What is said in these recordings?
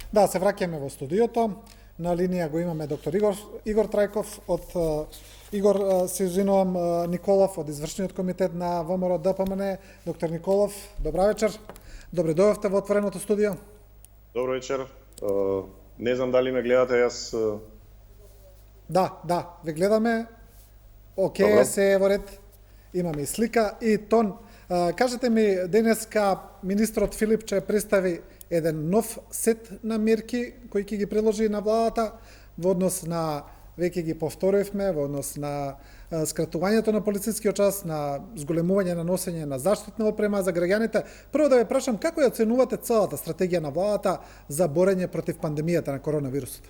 Да, се враќаме во студиото. На линија го имаме доктор Игор Трајков од се извинувам, Николов од извршниот комитет на ВМРО ДПМН. Доктор Николов, добра вечер. Добре дојавте во отвореното студио. Добро вечер. Не знам дали ме гледате, јас... Да, ве гледаме. Океј, се е во ред. Имаме и слика и тон. Кажете ми, денеска министрот Филипче представи еден нов сет на мерки кои ќе ги предложи на владата во однос на, веќе ги повторивме, во однос на скратувањето на полицискиот час, на зголемување на носење на заштитна опрема за граѓаните. Прво да ве прашам, како ја оценувате целата стратегија на владата за борење против пандемијата на коронавирусот?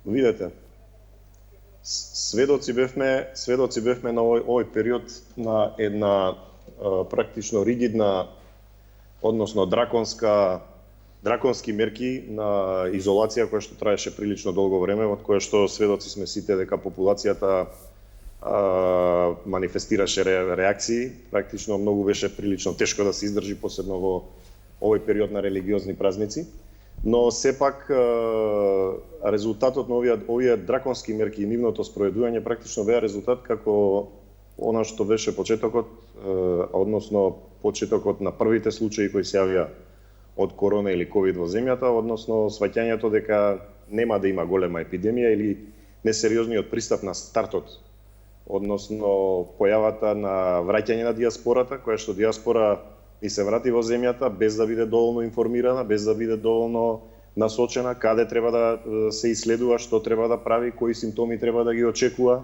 Видете, сведоци бевме на овој период на една практично ригидна, односно драконски мерки на изолација која што траеше прилично долго време, од која што сведоци сме сите дека популацијата манифестираше реакции. Практично многу беше прилично тешко да се издржи, посебно во овој период на религиозни празници. Но сепак резултатот на овие драконски мерки и нивното спроведување практично беа резултат како она што беше почетокот, односно почетокот на првите случаи кои се јавија од корона или ковид во земјата, односно сваќањето дека нема да има голема епидемија или несериозниот пристап на стартот, односно појавата на враќање на диаспората, која што диаспора и се врати во земјата без да биде доволно информирана, без да биде доволно насочена каде треба да се исследува, што треба да прави, кои симптоми треба да ги очекува,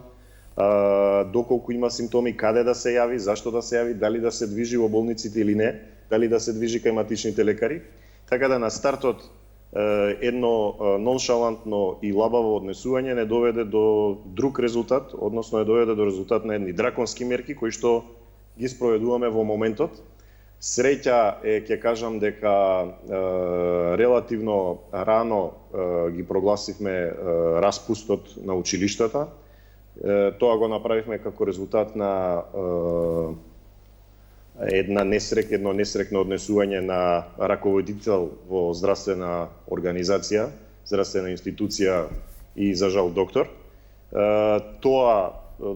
доколку има симптоми, каде да се јави, зашто да се јави, дали да се движи во болниците или не, дали да се движи кај матичните лекари. Така да на стартот едно ноншалантно и лабаво однесување не доведе до друг резултат, односно не доведе до резултат на едни драконски мерки кои што ги спроведуваме во моментот. Среќа е, ќе кажам дека релативно рано ги прогласивме распустот на училиштата. Тоа го направивме како резултат на едно несрекно однесување на раководител во здравствена организација, здравствена институција и за жал доктор. Тоа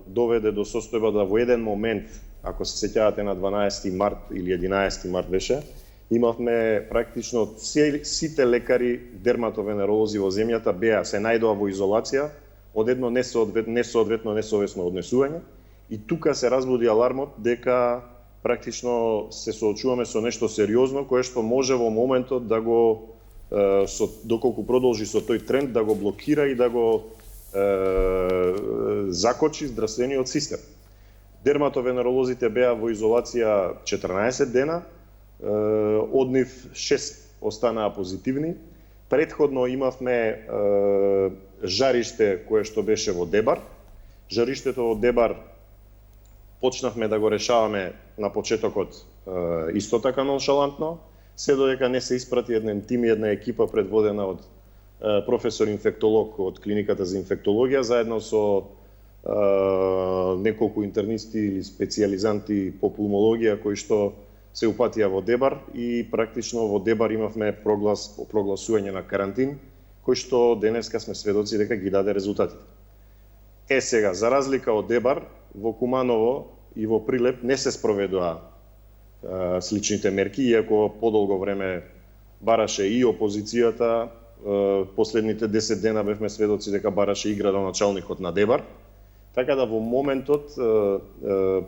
доведе до состојба да во еден момент, ако се сеќавате на 12 март или 11 март беше, имавме практично сите лекари, дерматовенеролози во земјата се најдоа во изолација од едно несовесно однесување, и тука се разбуди алармот дека практично се соочуваме со нешто сериозно кое што може во моментот да го доколку продолжи со тој тренд да го блокира и да го закочи здравствениот систем. Дерматовенеролозите беа во изолација 14 дена, од нив 6 останаа позитивни. Претходно имавме жариште кое што беше во Дебар. Жариштето во Дебар почнавме да го решаваме на почетокот исто така ноншалантно, се додека не се испрати еден тим и една екипа предводена од професор инфектолог од клиниката за инфектологија, заедно со неколку интернисти или специјализанти по пулмологија кои што се упатија во Дебар, и практично во Дебар имавме прогласување на карантин, кој што денеска сме сведоци дека ги даде резултатите. Сега, за разлика од Дебар, во Куманово и во Прилеп не се спроведоа сличните мерки, иако подолго време бараше и опозицијата. Последните 10 дена бевме сведоци дека бараше и градоначалникот на Дебар. Така да во моментот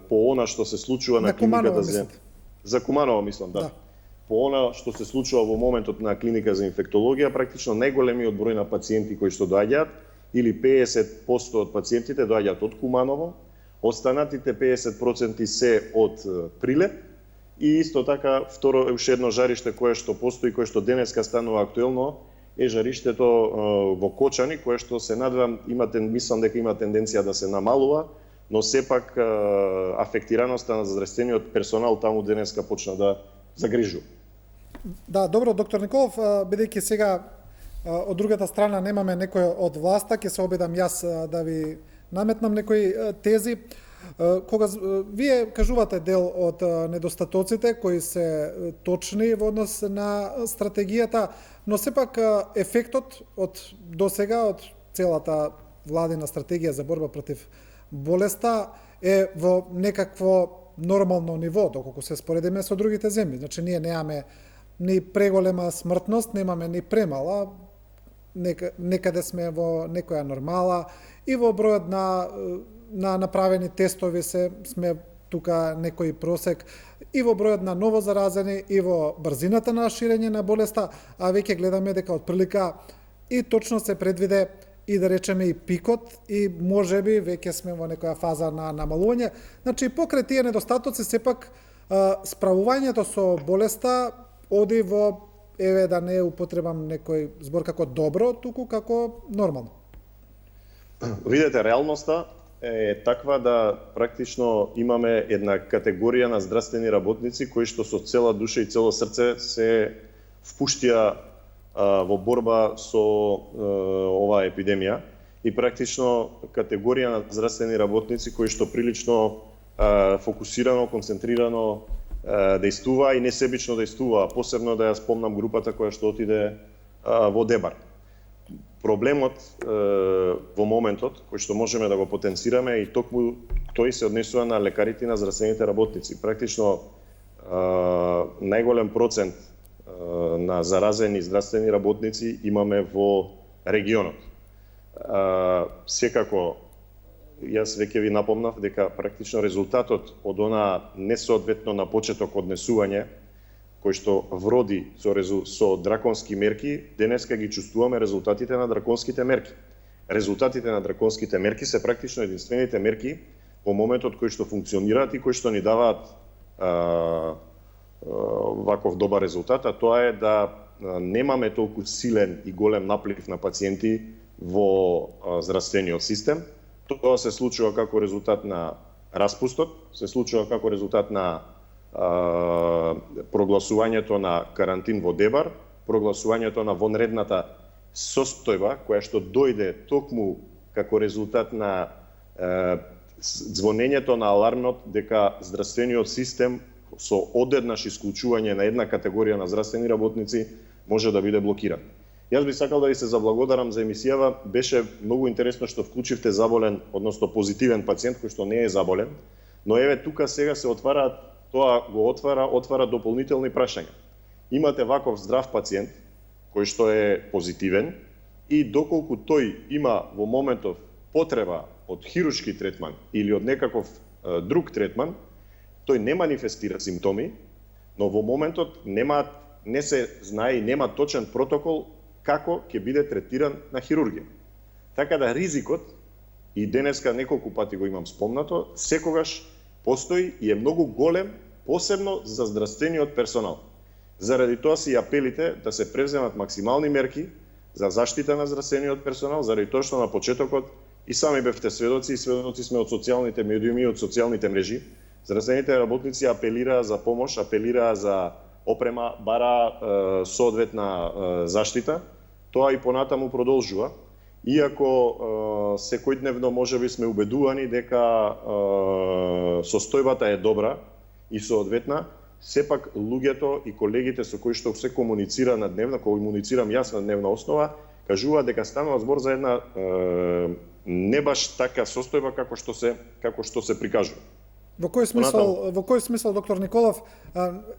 по она што се случува на клиниката за Куманово, мислам, да. По она што се случува во моментот на клиника за инфектологија, практично најголемиот број на пациенти кои што доаѓаат, или 50% од пациентите доаѓаат од Куманово, останатите 50% се од Прилеп, и исто така второ уште едно жариште кое што постои, кое што денеска станува актуелно, е жариштето во Кочани, кое што се надевам мислам дека има тенденција да се намалува, но сепак афектираноста на здравствениот персонал таму денеска почна да загрижува. Да, добро, доктор Николов, бидејќи сега од другата страна немаме некој од власта, ќе се обидам јас да ви наметнам некои тези. Вие кажувате дел од недостатоците кои се точни во однос на стратегијата, но сепак ефектот од досега од целата владина стратегија за борба против болеста е во некакво нормално ниво, доколку се споредиме со другите земји. Значи, ние немаме ни преголема смртност, немаме ни премала, некаде сме во некоја нормала и во бројот на направени тестови сме тука некој просек и во бројот на ново заразени и во брзината на ширење на болеста, а веќе гледаме дека отприлика и точно се предвиде и да речеме и пикот и можеби веќе сме во некоја фаза на намалување. Значи, покрај тие недостатоци сепак справувањето со болеста оди во, еве да не употребам некој збор како добро, туку како нормално. Видете, реалноста е таква да практично имаме една категорија на здравствени работници кои што со цела душа и цело срце се впуштија во борба со оваа епидемија и практично категорија на здравствени работници кои што прилично фокусирано, концентрирано дејствува и несебично дејствува, посебно да ја спомнам групата која што отиде во Дебар. Проблемот во моментот, кој што можеме да го потенцираме и токму тој се однесува на лекарите и на здравствените работници. Практично најголем процент на заразени здравствени работници имаме во регионот. Секако, јас веќе ви напомнав дека практично резултатот од она несоодветно на почеток однесување кој што вроди со драконски мерки, денеска ги чувствуваме резултатите на драконските мерки. Резултатите на драконските мерки се практично единствените мерки во моментот кои што функционираат и кои што ни даваат ваков добар резултат, а тоа е да немаме толку силен и голем наплив на пациенти во здравствениот систем. Тоа се случува како резултат на распустот, се случува како резултат на прогласувањето на карантин во Дебар, прогласувањето на вонредната состојба која што дојде токму како резултат на звонењето на алармот дека здравствениот систем со одеднаш исклучување на една категорија на здравствени работници може да биде блокиран. Јас би сакал да ви се заблагодарам за емисијава, беше многу интересно што вклучивте заболен, односно позитивен пациент кој што не е заболен, но еве тука сега се отвара дополнителни прашања. Имате ваков здрав пациент кој што е позитивен и доколку тој има во моментов потреба од хируршки третман или од некаков друг третман, тој не манифестира симптоми, но во моментот не се знае и нема точен протокол како ќе биде третиран на хирургија. Така да ризикот, и денеска неколку пати го имам спомнато, секогаш постои и е многу голем, посебно за здравствениот персонал. Заради тоа си апелите да се превземат максимални мерки за заштита на здравствениот персонал, заради тоа што на почетокот и сами бевте сведоци, и сведоци сме од социјалните медиуми и од социјалните мрежи. Здравствените работници апелираа за помош, апелираа за опрема, бара соодветна заштита. Тоа и понатаму продолжува. Иако секојдневно можеби сме убедувани дека состојбата е добра и соодветна, сепак луѓето и колегите со кои што се комуницира на дневна, комуницирам јас на дневна основа, кажуваат дека станува збор за една не баш така состојба како што се прикажува. Во кој смисол, доктор Николов,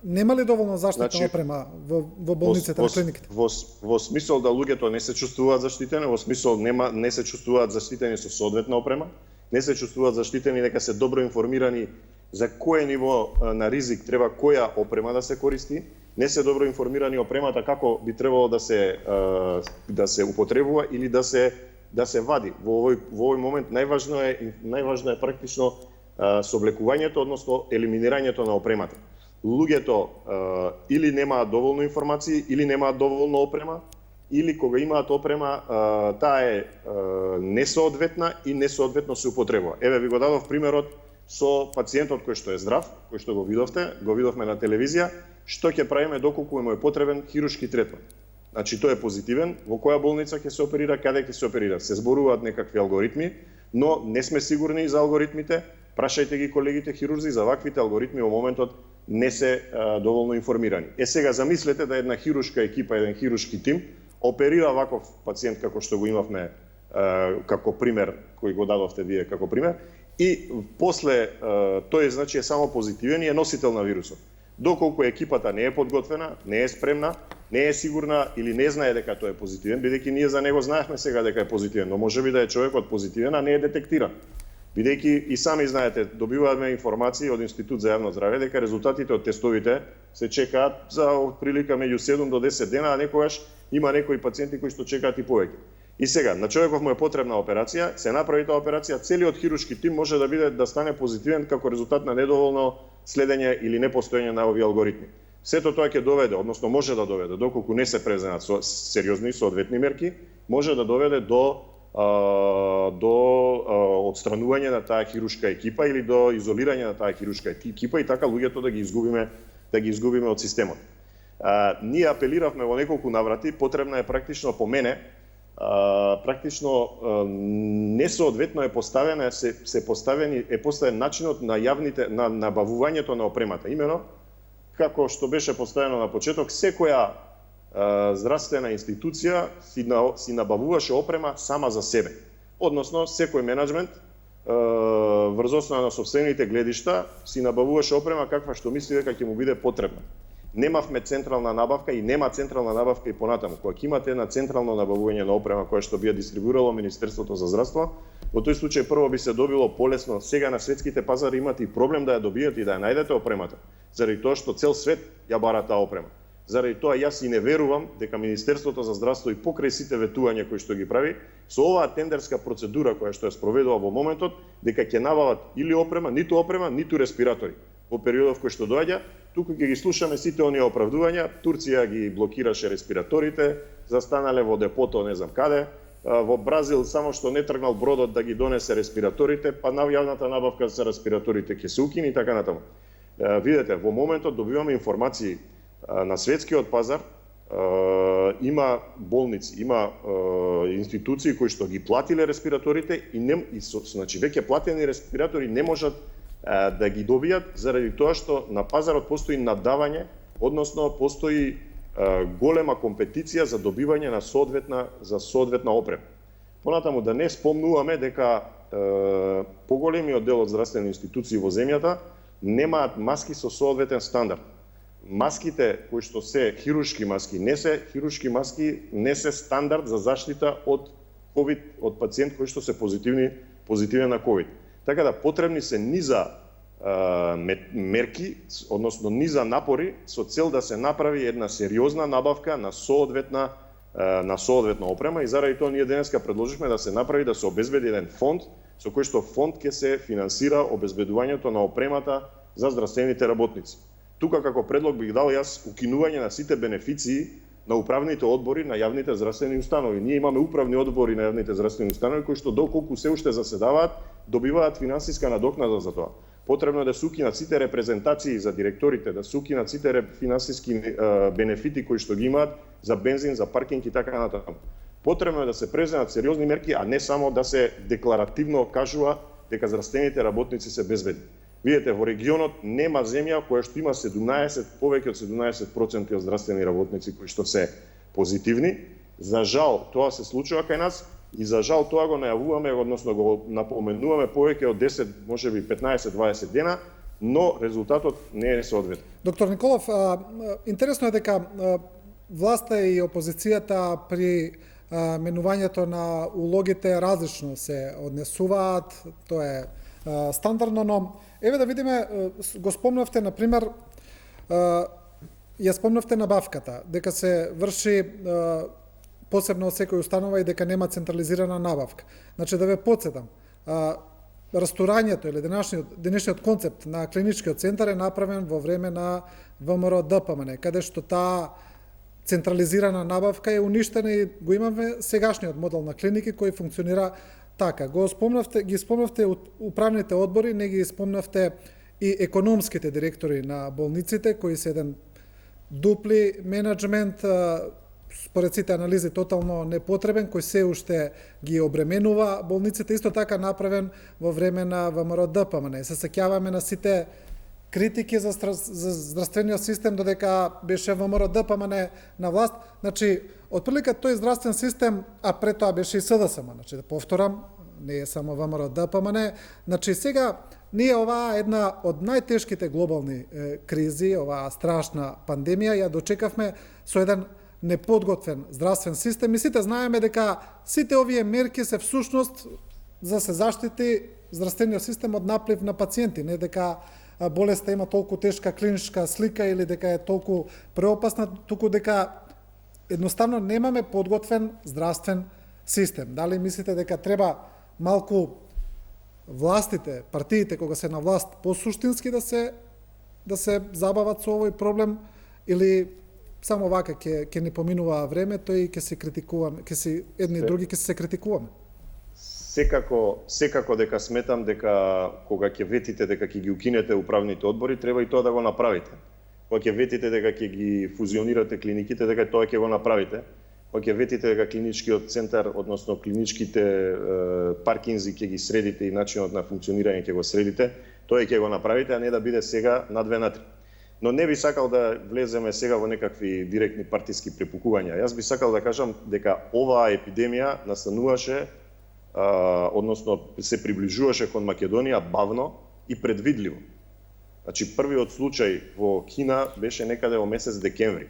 нема ли доволно заштитна опрема во болниците, на клиниките? Во смисол да луѓето не се чувствуваат заштитени, во смисол не се чувствуваат заштитени со соодветна опрема, не се чувствуваат заштитени дека се добро информирани за кое ниво на ризик треба која опрема да се користи, не се добро информирани опремата како би требало да се употребува или да се вади. Во овој момент најважно е практично сооблекувањето, односно елиминирањето на опремата. Луѓето или немаат доволно информации, или немаат доволно опрема, или кога имаат опрема, таа е несоодветна и несоодветно се употребува. Еве ви го дадов примерот со пациентот кој што е здрав, кој што го видовме на телевизија, што ќе правиме доколку му е потребен хируршки третман. Значи тој е позитивен, во која болница ќе се оперира, каде ќе се оперира. Се зборуваат некакви алгоритми, но не сме сигурни за алгоритмите. прашајте ги колегите хирурзи, за ваквите алгоритми во моментот не се доволно информирани. Сега замислете да една хируршка екипа, еден хируршки тим оперира ваков пациент како што го имавме како пример, кој го дадовте вие како пример, и после тој значи е само позитивен и е носител на вирусот. Доколку екипата не е подготвена, не е спремна, не е сигурна или не знае дека тој е позитивен, бидејќи ние за него знаевме сега дека е позитивен, но можеби да е човекот позитивен, а не е детектиран. Бидејќи и сами знаете, добиваме информации од Институт за јавно здравје дека резултатите од тестовите се чекаат за отприлика меѓу 7 до 10 дена, а некогаш има некои пациенти кои што чекаат и повеќе. И сега, на човеков му е потребна операција, се направи таа операција, целиот хируршки тим може да стане позитивен како резултат на недоволно следење или непостоење на овие алгоритми. Сето тоа ќе доведе, односно може да доведе, доколку не се преземат сериозни соодветни мерки, може да доведе до отстранување на таа хируршка екипа или до изолирање на таа хируршка екипа и така луѓето да ги изгубиме од системот. Ние апелиравме во неколку наврати, потребна е практично по мене, практично несоодветно е поставен начинот на набавувањето на опремата. Имено, како што беше поставено на почеток, секоја здравствена институција си набавуваше опрема сама за себе. Односно, секој менеджмент врз основа на сопствените гледишта си набавуваше опрема каква што мисли дека ќе му биде потребна. Немавме централна набавка и нема централна набавка и понатаму. Кога имате една централно набавување на опрема која што би ја дистрибуирало Министерството за здравство, во тој случај прво би се добило полесно. Сега на светските пазари имате и проблем да ја добиете и да ја најдете опремата, заради тоа што цел свет ја бара таа опрема. Заради тоа јас и не верувам дека Министерството за здравство и покрај сите ветувања кои што ги прави, со оваа тендерска процедура која што ја спроведува во моментот, дека ќе набават или опрема, ниту респиратори. Во периодов кој што доаѓа, туку ќе ги слушаме сите оние оправдувања, Турција ги блокираше респираторите, застанале во депото не знам каде, во Бразил само што не тргнал бродот да ги донесе респираторите, па на јавната набавка за респираторите ќе се укини и така натаму. Видете, во моментот добиваме информации на светскиот пазар, има болници, има институции кои што ги платиле респираторите значи веќе платени респиратори не можат да ги добијат заради тоа што на пазарот постои наддавање, односно постои голема компетиција за добивање на соодветна опрема. Понатаму да не спомнуваме дека поголемиот дел од здравствени институции во земјата немаат маски со соодветен стандард. Маските кои што се хируршки маски, не се стандард за заштита од ковид, од пациент кои што се позитивен на ковид. Така да потребни се низа мерки, односно низа напори со цел да се направи една сериозна набавка на соодветна опрема и заради тоа ние денеска предложивме да се направи, да се обезбеди еден фонд со кој што фонд ќе се финансира обезбедувањето на опремата за здравствените работници. Тука како предлог бих дал јас укинување на сите бенефиции на управните одбори на јавните здравствени установи. Ние имаме управни одбори на јавните здравствени установи кои што доколку се уште заседаваат, добиваат финансиска надокнада за тоа. Потребно е да се укинат сите репрезентации за директорите, да се укинат сите финансиски бенефити кои што ги имаат за бензин, за паркинг и така натаму. Потребно е да се преземат сериозни мерки, а не само да се декларативно кажува дека здравствените работници се безбедни. Видете, во регионот нема земја која што има повеќе од 17% од здравствени работници кои што се позитивни. За жал, тоа се случува кај нас и за жал тоа го најавуваме, односно го напоменуваме повеќе од 10, можеби 15-20 дена, но резултатот не е соодветен. Доктор Николов, интересно е дека власта и опозицијата при менувањето на улогите различно се однесуваат, тоа е стандардно, но еве да видиме, го спомнавте, например, ја спомнавте набавката, дека се врши посебно од секој установа и дека нема централизирана набавка. Значи, да ве подсетам, растурањето или денешниот концепт на клиничкиот центар е направен во време на ВМРО ДПМН, каде што таа централизирана набавка е уништена и го имаме сегашниот модел на клиники кој функционира така. Ги спомнавте управните одбори, не ги спомнавте и економските директори на болниците, кои се еден дупли менеджмент, според сите анализи тотално непотребен, кој се уште ги обременува болниците, исто така направен во време на ВМРО ДПМН. Се сеќаваме на сите критики за здравствениот систем додека беше ВМРО ДПМН на власт. Значи, отприлика тој здравствен систем, а пред тоа беше и СДСМ, значи да повторам, не е само ВМРО ДПМН. Значи сега ние оваа една од најтешките глобални кризи, оваа страшна пандемија ја дочекавме со еден неподготвен здравствен систем и сите знаеме дека сите овие мерки се всушност за се заштити здравствениот систем од наплив на пациенти, не дека болеста има толку тешка клиничка слика или дека е толку преопасна, туку дека едноставно немаме подготвен здравствен систем. Дали мислите дека треба малку властите, партиите кога се на власт посуштински да се забават со овој проблем или само вака ќе ни поминува времето и ќе се критикуваме, ќе се едни и други ќе се критикуваме? Секако дека сметам дека кога ќе ветите дека ќе ги укинете управните одбори, треба и тоа да го направите. Кога ќе ветите дека ќе ги фузионирате клиниките, дека тоа ќе го направите. Кога ќе ветите дека клиничкиот центар, односно клиничките паркинзи ќе ги средите и начинот на функционирање ќе го средите, тоа ќе го направите, а не да биде сега на 2 на 3. Но не би сакал да влеземе сега во некакви директни партиски препукувања. Јас би сакал да кажам дека оваа епидемија настануваше, односно се приближуваше кон Македонија бавно и предвидливо. Значи, првиот случај во Кина беше некаде во месец декември.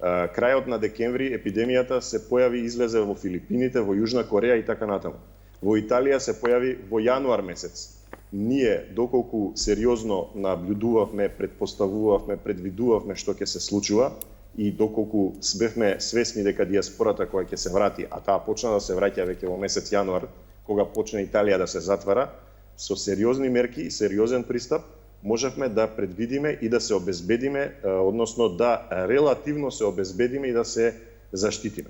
Крајот на декември епидемијата се појави, излезе во Филипините, во Јужна Кореја и така натаму. Во Италија се појави во јануар месец. Ние, доколку сериозно наблюдувавме, предпоставувавме, предвидувавме што ќе се случува и доколку бевме свесни дека диаспората која ќе се врати, а таа почна да се враќа веќе во месец јануар, кога почна Италија да се затвара, со сериозни мерки и сериозен пристап, можевме да предвидиме и да се обезбедиме, односно да релативно се обезбедиме и да се заштитиме.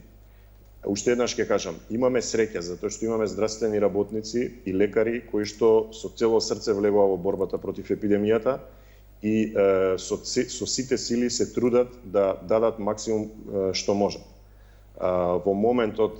Уште еднаш ќе кажам, имаме среќа затоа што имаме здравствени работници и лекари кои што со цело срце влегува во борбата против епидемијата и со сите сили се трудат да дадат максимум што можат. Во моментот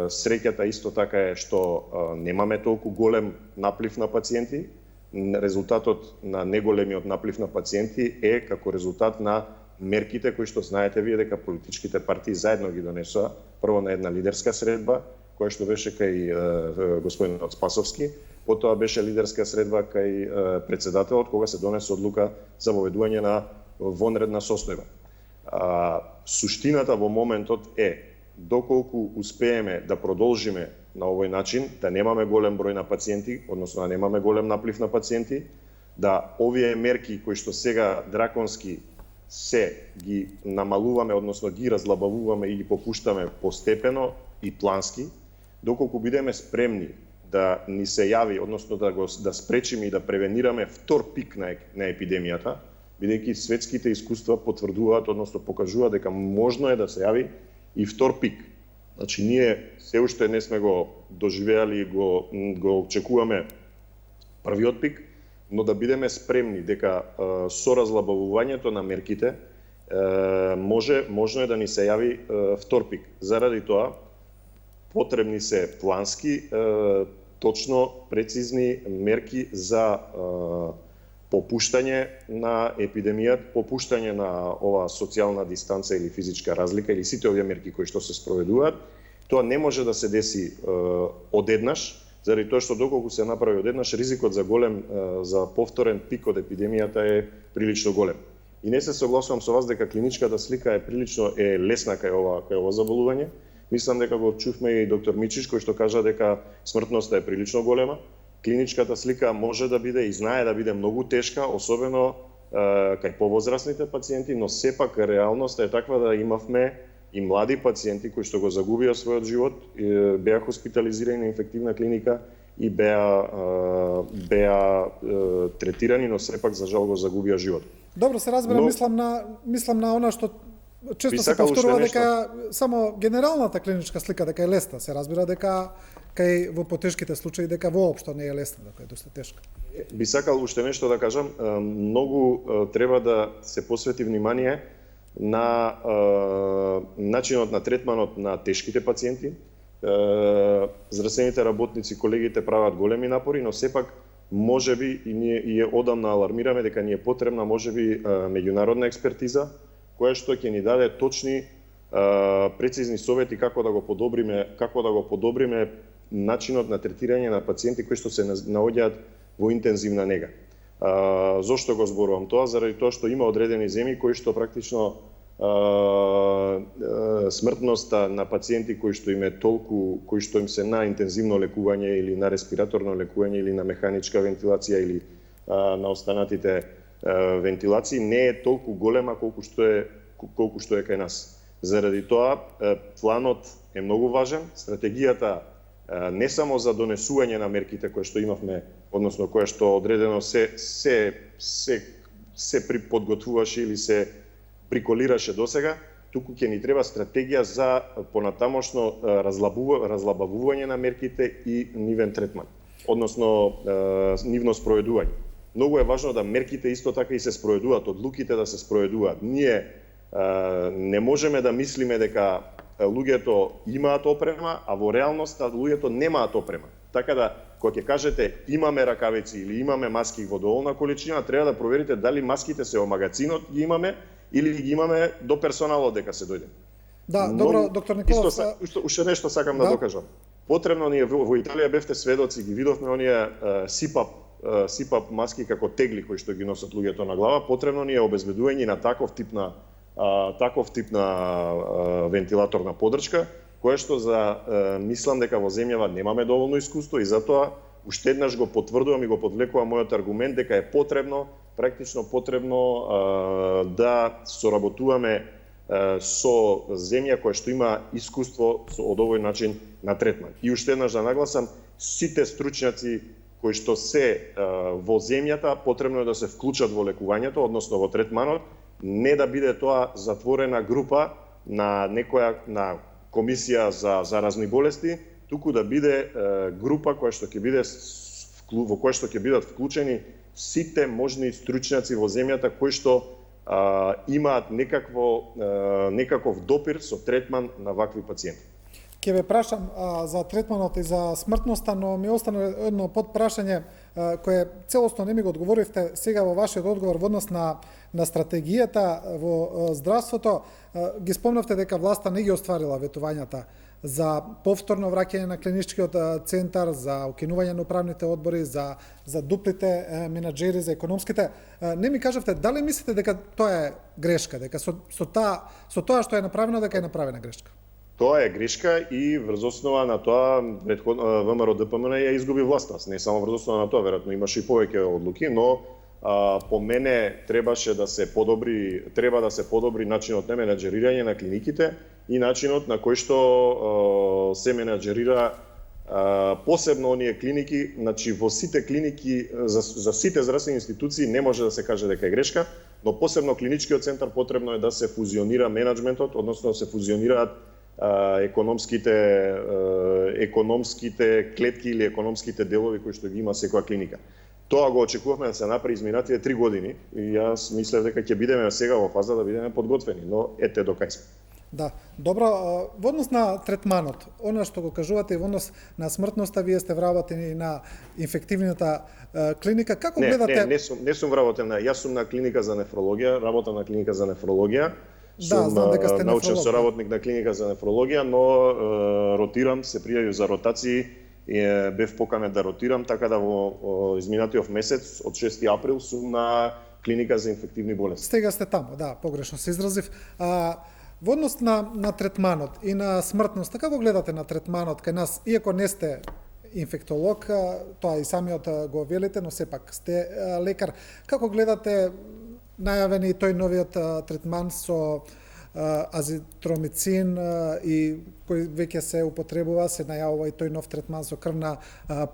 среќата исто така е што немаме толку голем наплив на пациенти. Резултатот на неголемиот наплив на пациенти е како резултат на мерките кои што знаете вие дека политичките партии заедно ги донесоа, прво на една лидерска средба која што беше кај господинот Спасовски, потоа беше лидерска средба кај претседателот кога се донесе одлука за воведување на вонредна состојба. Суштината во моментот е доколку успееме да продолжиме на овој начин, да немаме голем број на пациенти, односно да немаме голем наплив на пациенти, да овие мерки кои што сега драконски се ги намалуваме, односно ги разлабавуваме и ги попуштаме постепено и плански, доколку бидеме спремни да ни се јави, односно да спречиме и да превенираме втор пик на епидемијата, бидејќи светските искуства потврдуваат, односно покажуваат дека можно е да се јави и втор пик. Значи, ние се уште не сме го доживеали, го очекуваме првиот пик, но да бидеме спремни дека со разлабавувањето на мерките можно е да ни се јави втор пик. Заради тоа потребни се плански, точно прецизни мерки за попуштање на епидемијата, попуштање на оваа социјална дистанца или физичка разлика или сите овие мерки кои што се спроведуваат. Тоа не може да се деси одеднаш, заради тоа што доколку се направи одеднаш, ризикот за повторен пик од епидемијата е прилично голем. И не се согласувам со вас дека клиничката слика е лесна кај ова заболување. Мислам дека го чувме и доктор Мичиш кој што кажа дека смртноста е прилично голема. Клиничката слика може да биде и знае да биде многу тешка, особено кај повозрастните пациенти, но сепак реалноста е таква да имавме и млади пациенти кои што го загубија својот живот, беа хоспитализирани на инфективна клиника и беа третирани, но сепак за жал го загубија живот. Добро, се разбира, мислам на она што често се повторува дека само генералната клиничка слика дека е лесна, се разбира дека кај во потешките случаи дека воопшто не е лесна, дека е доста тешка. Би сакал уште нешто да кажам, многу треба да се посвети внимание на начинот на третманот на тешките пациенти. Здравствените работници, колегите прават големи напори, но сепак можеби и ние одамна алармираме дека ни е потребна можеби меѓународна експертиза која што ќе ни даде точни прецизни совети како да го подобриме начинот на третирање на пациенти кои што се наоѓаат во интензивна нега. Зошто го зборувам тоа? Заради тоа што има одредени земји кои што практично смртноста на пациенти кои што им се на интензивно лекување или на респираторно лекување или на механичка вентилација или на останатите вентилации не е толку голема колку што е кај нас. Заради тоа планот е многу важен, стратегијата не само за донесување на мерките кои што имавме, односно кои што одредено се приподготвуваше или се приколираше досега, туку ќе ни треба стратегија за понатамошно разлабавување на мерките и нивен третман, односно нивно спроведување. Многу е важно да мерките исто така и се спроведуваат, одлуките да се спроведуваат. Ние не можеме да мислиме дека луѓето имаат опрема, а во реалноста луѓето немаат опрема. Така да, кога ќе кажете имаме ракавици или имаме маски во доволна количина, треба да проверите дали маските се во магазинот ги имаме или ги имаме до персоналот дека се дојде. Да, добро, доктор Николов. Уште нешто сакам да докажам. Потребно ни е во Италија бевте сведоци, ги видовме оние сипап маски како тегли кои што ги носат луѓето на глава. Потребно ни е обезбедување на таков тип на вентилаторна подршка, која што мислам дека во земјава немаме доволно искуство и затоа уште еднаш го потврдувам и го подвлекувам мојот аргумент дека е практично потребно да соработуваме со земја која што има искуство од овој начин на третман. И уште еднаш да нагласам, сите стручњаци кои што се во земјата потребно е да се вклучат во лекувањето, односно во третманот, не да биде тоа затворена група на комисија за заразни болести, туку да биде група во која што ќе бидат вклучени сите можни стручњаци во земјата кои што имаат некаков допир со третман на вакви пациенти. Ќе ве прашам за третманот и за смртноста, но ми остана едно подпрашање кое целосно не ми го одговоривте сега во вашиот одговор во однос на стратегијата во здравството. Ги спомнавте дека власта не ги остварила ветувањата за повторно враќање на клиничкиот центар, за укинување на управните одбори, за дуплите менаџери, за економските. Не ми кажавте дали мислите дека тоа е грешка, дека со тоа што е направено дека е направена грешка? Тоа е грешка и врз основа на тоа ВМРО ДПМН ја изгуби власта. Не само врз основа на тоа, веројатно имаше и повеќе одлуки, но по мене треба да се подобри начинот на менаџерирање на клиниките и начинот на кој што се менаџерира посебно оние клиники, значи во сите клиники за сите здравствени институции не може да се каже дека е грешка, но посебно клиничкиот центар потребно е да се фузионира менаџментот, односно да се фузионираат економските клетки или економските делови кои што ги има секоја клиника. Тоа го очекувавме да се направи изминатите 3 години и јас мислев дека ќе бидеме сега во фаза да бидеме подготвени, но ете докај сме. Да, добро, во однос на третманот, она што го кажувате и во однос на смртноста, вие сте вработени на инфективната клиника, како гледате? Не сум вработен, јас сум на клиника за нефрологија, работам на клиника за нефрологија. Да, знам дека сте научен соработник на клиника за нефрологија, но ротирам, се пријавив за ротации, бев поканет да ротирам, така да во изминатиот месец, од 6 април, сум на клиника за инфективни болести. Сега сте таму, да, погрешно се изразив. Во однос на третманот и на смртноста, како гледате на третманот кај нас, иако не сте инфектолог, тоа и самиот го велите, но сепак сте лекар, како гледате најавени тој новиот третман со азитромицин и кој веќе се употребува, се најавува и тој нов третман со крвна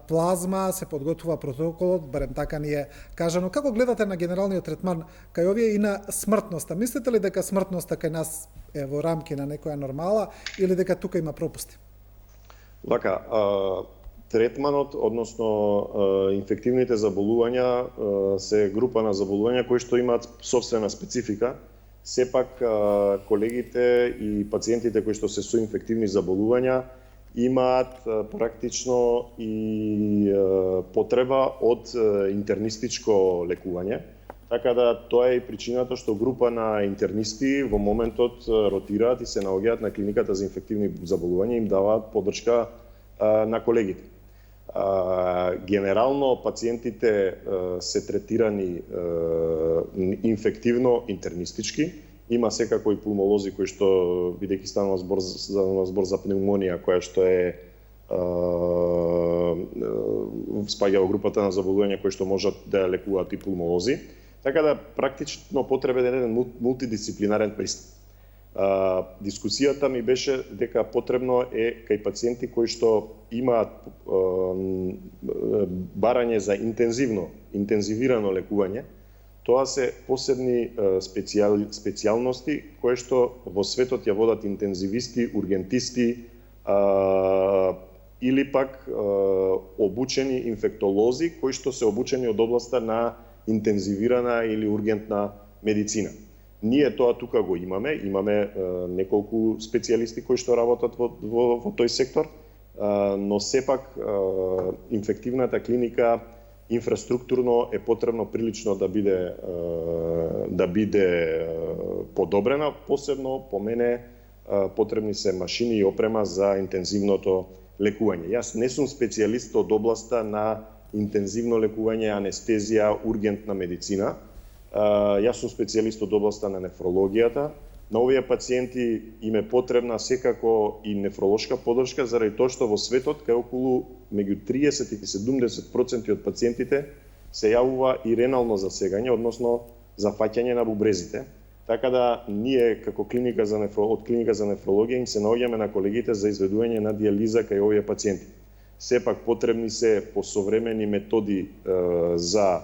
плазма, се подготвува протоколот, барем така ни е кажано. Како гледате на генералниот третман кај овие и на смртноста? Мислите ли дека смртноста кај нас е во рамки на некоја нормала или дека тука има пропусти? Вака, третманот, односно инфективните заболувања се група на заболувања кои што имаат собствена специфика сепак колегите и пациентите кои што се со инфективни заболувања имаат практично и потреба од интернистичко лекување. Така да тоа е и причината што група на интернисти во моментот ротираат и се наоѓаат на клиниката за инфективни заболувања и им даваат поддршка на колегите. Генерално пациентите се третирани инфективно интернистички. Има секако и пулмолози кои што, бидејќи станува збор за пневмонија, која што е спаѓа во групата на заболувања кои што можат да ја лекуваат и пулмолози. Така да практично потребен е еден мултидисциплинарен пристап. Дискусијата ми беше дека потребно е кај пациенти кои што имаат барање за интензивирано лекување, тоа се посебни специјалности кои што во светот ја водат интензивисти, ургентисти или пак обучени инфектолози кои што се обучени од областа на интензивирана или ургентна медицина. Ние тоа тука го имаме неколку специјалисти кои што работат во тој сектор, но сепак инфективната клиника инфраструктурно е потребно прилично да биде подобрена, посебно по мене потребни се машини и опрема за интензивното лекување. Јас не сум специјалист од областа на интензивно лекување, анестезија, ургентна медицина. Јас сум специјалист од областа на нефрологијата. На овие пациенти им е потребна секако и нефролошка поддршка, заради тоа што во светот кај околу меѓу 30 и 70% од пациентите се јавува и ренално засегање, односно зафаќање на бубрезите. Така да ние како клиника за нефрологија им се наоѓаме на колегите за изведување на дијализа кај овие пациенти. Сепак потребни се посовремени методи за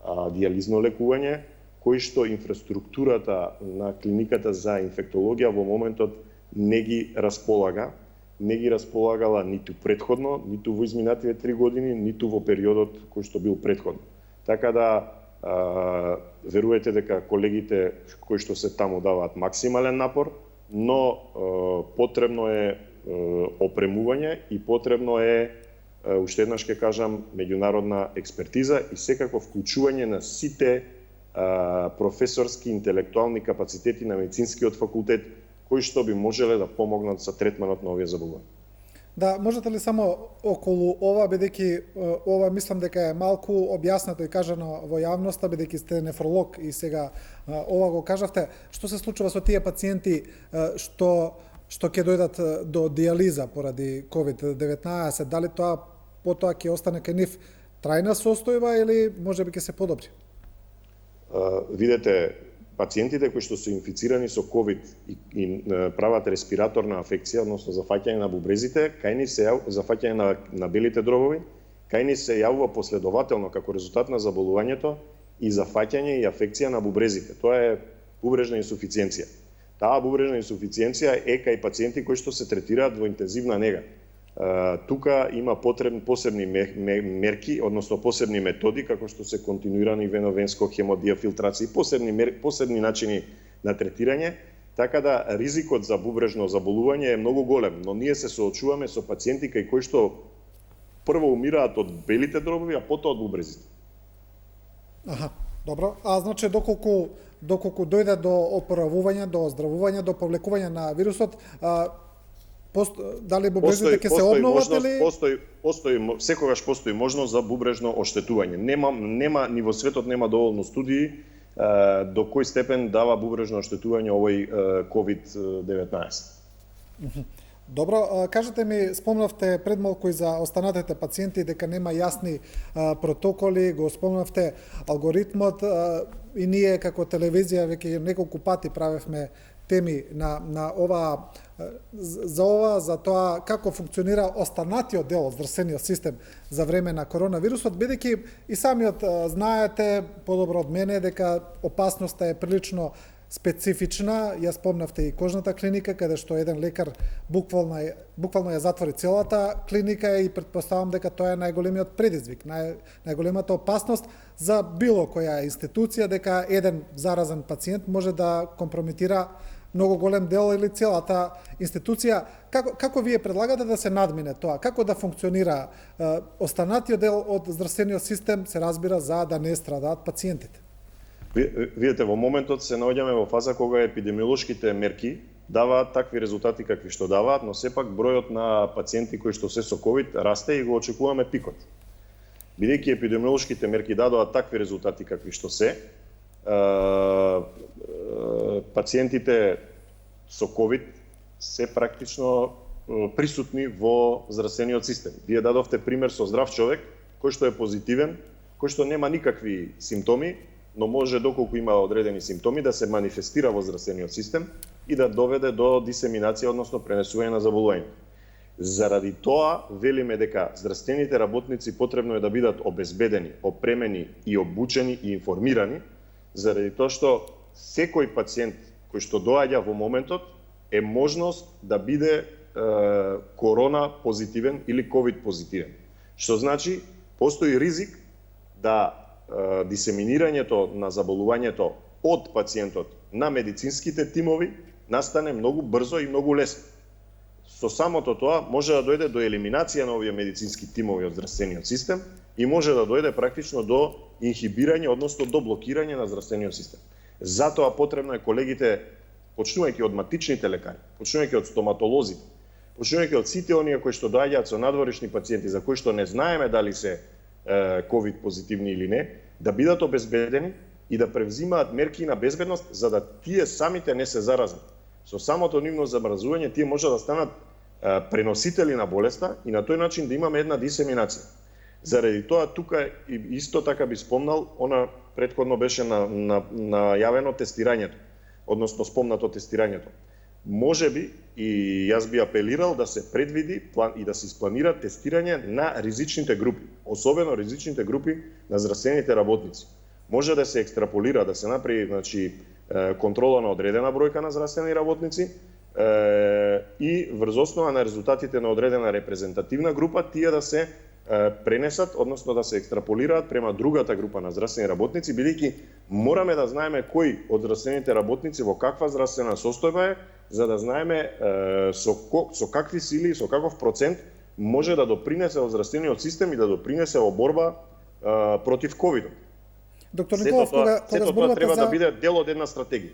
дијализно лекување, кои што инфраструктурата на клиниката за инфектологија во моментот не ги располагала ниту претходно, ниту во изминативе 3 години, ниту во периодот кој што бил претходно. Така да верувате дека колегите кои што се таму даваат максимален напор, но потребно е опремување и потребно е, уште еднаш ќе кажам, меѓународна експертиза и секако вклучување на сите професорски интелектуални капацитети на медицинскиот факултет кои што би можеле да помогнат за третманот на овие заболувања. Да, можете ли само околу ова, бидејќи ова мислам дека е малку објаснато и кажано во јавноста, бидејќи сте нефролог и сега ова го кажавте, што се случува со тие пациенти што ќе дојдат до дијализа поради COVID-19, дали тоа потоа ќе остане кај нив трајна состојба или можеби ќе се подобри? Видете, пациентите кои што се инфицирани со COVID и прават респираторна афекција, односно зафаќање на бубрезите, кај ни се зафаќање на белите дробови, кај ни се јавува последователно како резултат на заболувањето и зафаќање и афекција на бубрезите. Тоа е бубрежна инсуфициенција. Таа бубрежна инсуфициенција е кај пациенти кои што се третираат во интензивна нега. Тука има потребни посебни мерки, односно посебни методи, како што се континуирани веновенско хемодиафилтрација, посебни начини на третирање, така да ризикот за бубрежно заболување е многу голем, но ние се соочуваме со пациенти кај кои што прво умираат од белите дробови, а потоа од бубрезите. Аха, добро. А значи доколку дојде до оправување, до оздравување, до повлекување на вирусот, дали бубрезите ќе се обноват или секогаш постои можност за бубрежно оштетување. Нема ни во светот нема доволно студии до кој степен дава бубрежно оштетување овој COVID-19. Добро, кажете ми, спомнавте пред малку и за останатите пациенти дека нема јасни протоколи, го спомнавте алгоритмот и ние како телевизија веќе неколку пати правевме теми на ова за тоа како функционира останатиот дел од здравствениот систем за време на коронавирусот, бидејќи и самиот знаете подобро од мене дека опасноста е прилично специфична. Ја спомнавте и кожната клиника, каде што еден лекар буквално ја затвори целата клиника и претпоставам дека тоа е најголемиот предизвик, најголемата опасност за било која институција, дека еден заразен пациент може да компрометира многу голем дел или целата институција. Како вие предлагате да се надмине тоа? Како да функционира останатиот дел од здравствениот систем, се разбира, за да не страдаат пациентите? Видете, во моментот се наоѓаме во фаза кога епидемиолошките мерки даваат такви резултати какви што даваат, но сепак бројот на пациенти кои што се со ковид расте и го очекуваме пикот. Бидејќи епидемиолошките мерки дадоа такви резултати какви што се, пациентите со ковид се практично присутни во здравствениот систем. Вие дадовте пример со здрав човек кој што е позитивен, кој што нема никакви симптоми, но може доколку има одредени симптоми да се манифестира во здравствениот систем и да доведе до дисеминација, односно пренесување на заболување. Заради тоа велиме дека здравствените работници потребно е да бидат обезбедени, опремени и обучени и информирани, заради тоа што секој пациент кој што доаѓа во моментот е можност да биде корона позитивен или ковид позитивен. Што значи, постои ризик да дисеминирањето на заболувањето од пациентот на медицинските тимови настане многу брзо и многу лесно. Со самото тоа може да дојде до елиминација на овие медицински тимови од здравствениот систем и може да дојде практично до инхибирање, односно до блокирање на здравствениот систем. Затоа потребно е колегите, почнувајќи од матичните лекари, почнувајќи од стоматолозите, почнувајќи од сите оние кои што доаѓаат со надворешни пациенти за кои што не знаеме дали се ковид позитивни или не, да бидат обезбедени и да превзимаат мерки на безбедност за да тие самите не се заразат. Со самото нивно замразување тие може да станат преносители на болеста и на тој начин да имаме една дисеминација. Заради тоа тука исто така би спомнал, она претходно беше најавено тестирањето, односно спомнато тестирањето. Може би и јас би апелирал да се предвиди и да се испланира тестирање на ризичните групи, особено ризичните групи на здравствените работници. Може да се екстраполира, да се направи, значи, контрола на одредена бројка на здравствени работници и врз основа на резултатите на одредена репрезентативна група тие да се пренесат, односно да се екстраполираат према другата група на здравствени работници, бидејќи мораме да знаеме кој од здравствените работници во каква здравствена состојба е, за да знаеме со какви сили и со каков процент може да допринесе во здравствениот систем и да допринесе во борба против ковидот. Доктор Николов, кога зборувате треба да биде дел од една стратегија.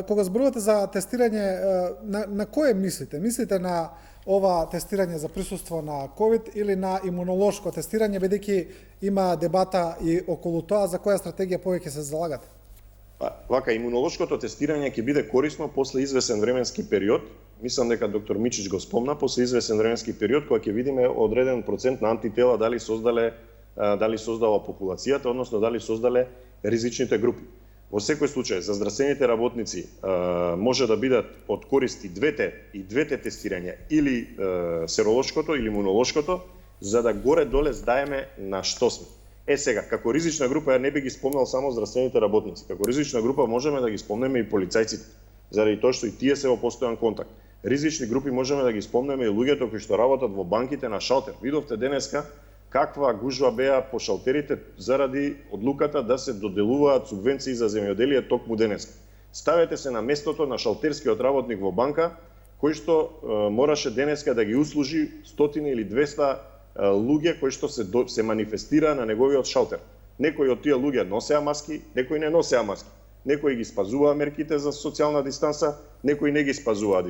Кога зборувате за тестирање, на кое мислите? Мислите на ова тестирање за присуство на ковид или на имунолошко тестирање, бидејќи има дебата и околу тоа за која стратегија повеќе се залагате? Вака, имунолошкото тестирање ќе биде корисно после извесен временски период. Мислам дека доктор Мичич го спомна, после извесен временски период кога ќе видиме одреден процент на антитела дали создава популацијата, односно дали создале ризичните групи. Во секој случај, за здравствените работници може да бидат од корист и двете тестирања, или серолошкото или имунолошкото, за да горе-доле знаеме на што сме. Сега, како ризична група, ја не би ги спомнал само здравствените работници. Како ризична група можеме да ги спомнеме и полицајците, заради тоа што и тие се во постојан контакт. Ризични групи можеме да ги спомнеме и луѓето кои што работат во банките на шалтер. Видовте денеска каква гужва беа по шалтерите заради одлуката да се доделуваат субвенции за земјоделие токму денеска. Ставете се на местото на шалтерскиот работник во банка, кој што мораше денеска да ги услужи 100 или 200 луѓе кои што се манифестира на неговиот шалтер. Некои од тие луѓе носеа маски, некои не носеа маски. Некои ги спазуваа мерките за социјална дистанса, некои не ги спазуваа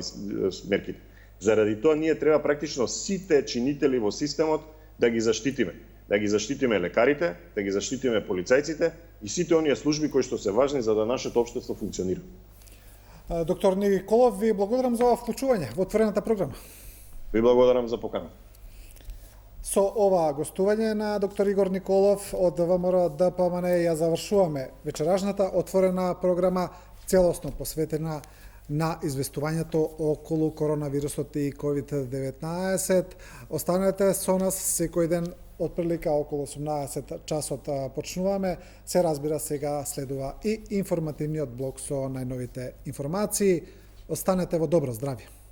мерките. Заради тоа ние треба практично сите чинители во системот да ги заштитиме. Да ги заштитиме лекарите, да ги заштитиме полицајците и сите оние служби кои што се важни за да нашето општество функционира. Доктор Николов, ви благодарам за ова вклучување во отворената програма. Ви благодарам за поканата. Со ова гостување на доктор Игор Николов од ВМРО ДПМН ја завршуваме вечерашната отворена програма, целосно посветена на известувањето околу коронавирусот и COVID-19. Останете со нас секој ден отприлика околу 18 часот почнуваме. Се разбира, сега следува и информативниот блок со најновите информации. Останете во добро здравје.